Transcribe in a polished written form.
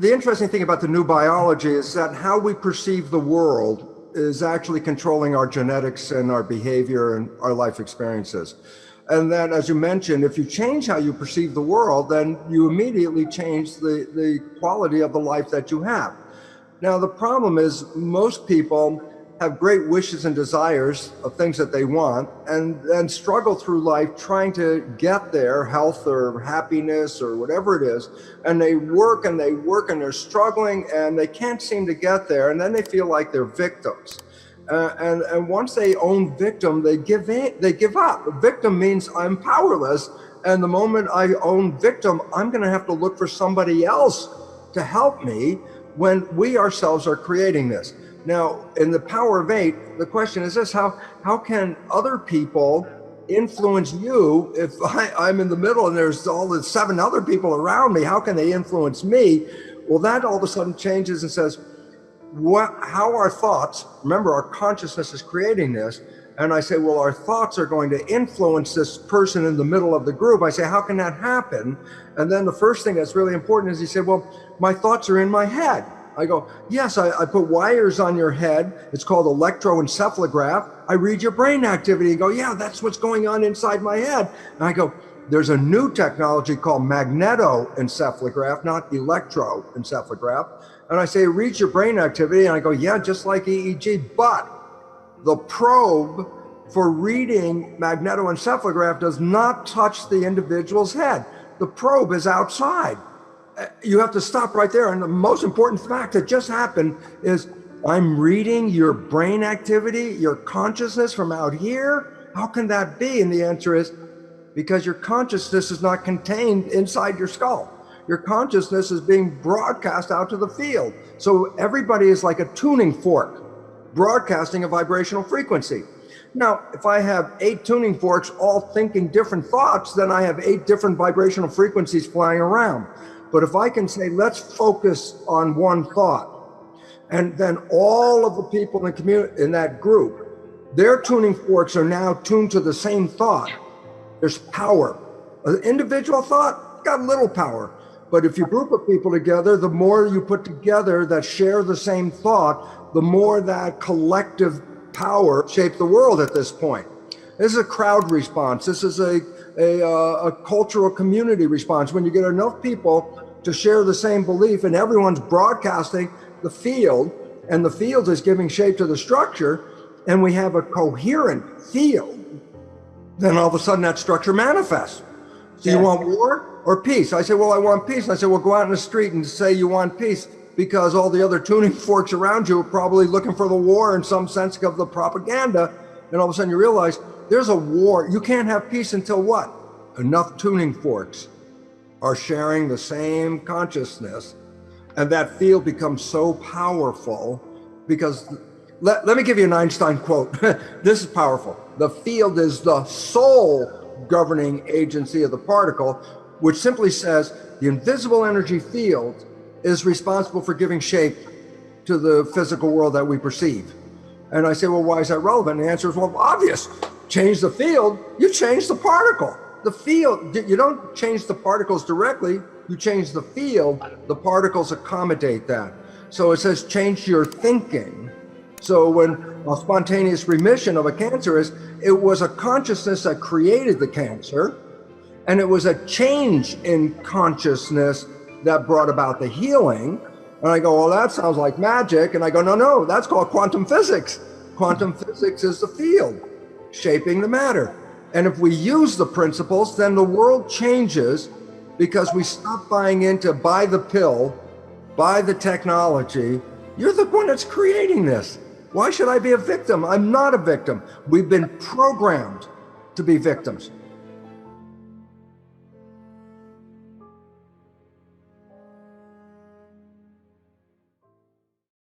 The interesting thing about the new biology is that how we perceive the world is actually controlling our genetics and our behavior and our life experiences. And then, as you mentioned, if you change how you perceive the world, then you immediately change the quality of the life that you have. Now, the problem is most people have great wishes and desires of things that they want and then struggle through life trying to get there, health or happiness or whatever it is. And they work and they work and they're struggling and they can't seem to get there. And then they feel like they're victims. And once they own victim, they give up. Victim means I'm powerless. And the moment I own victim, I'm going to have to look for somebody else to help me when we ourselves are creating this. Now, in the power of 8, the question is this: how can other people influence you if I'm in the middle and there's all the 7 other people around me? How can they influence me? Well, that all of a sudden changes and says, how our thoughts, remember our consciousness is creating this, and I say, well, our thoughts are going to influence this person in the middle of the group. I say, how can that happen? And then the first thing that's really important is he said, well, my thoughts are in my head. I go, yes, I put wires on your head. It's called electroencephalograph. I read your brain activity and go, yeah, that's what's going on inside my head. And I go, there's a new technology called magnetoencephalograph, not electroencephalograph. And I say, it reads your brain activity. And I go, yeah, just like EEG. But the probe for reading magnetoencephalograph does not touch the individual's head. The probe is outside. You have to stop right there. And the most important fact that just happened is I'm reading your brain activity, your consciousness from out here. How can that be? And the answer is because your consciousness is not contained inside your skull. Your consciousness is being broadcast out to the field. So everybody is like a tuning fork, broadcasting a vibrational frequency. Now, if I have 8 tuning forks all thinking different thoughts, then I have 8 different vibrational frequencies flying around. But if I can say, let's focus on one thought, and then all of the people in the community, in that group, their tuning forks are now tuned to the same thought. There's power. An individual thought got little power. But if you group of people together, the more you put together that share the same thought, the more that collective power shapes the world at this point. This is a crowd response. This is a cultural community response. When you get enough people to share the same belief and everyone's broadcasting the field, and the field is giving shape to the structure, and we have a coherent field, then all of a sudden that structure manifests. So you want war or peace? I say, well, I want peace. And I say, well, go out in the street and say you want peace, because all the other tuning forks around you are probably looking for the war in some sense of the propaganda. And all of a sudden you realize there's a war. You can't have peace until what? Enough tuning forks are sharing the same consciousness, and that field becomes so powerful because, let me give you an Einstein quote. This is powerful. The field is the sole governing agency of the particle, which simply says the invisible energy field is responsible for giving shape to the physical world that we perceive. And I say, well, why is that relevant? And the answer is, well, obvious. Change the field, you change the particle. The field, you don't change the particles directly, you change the field, the particles accommodate that. So it says change your thinking. So when a spontaneous remission of a cancer is, it was a consciousness that created the cancer, and it was a change in consciousness that brought about the healing. And I go, well, that sounds like magic. And I go, no, that's called quantum physics. Quantum physics is the field shaping the matter. And if we use the principles, then the world changes, because we stop buying into buy the pill, buy the technology. You're the one that's creating this. Why should I be a victim? I'm not a victim. We've been programmed to be victims.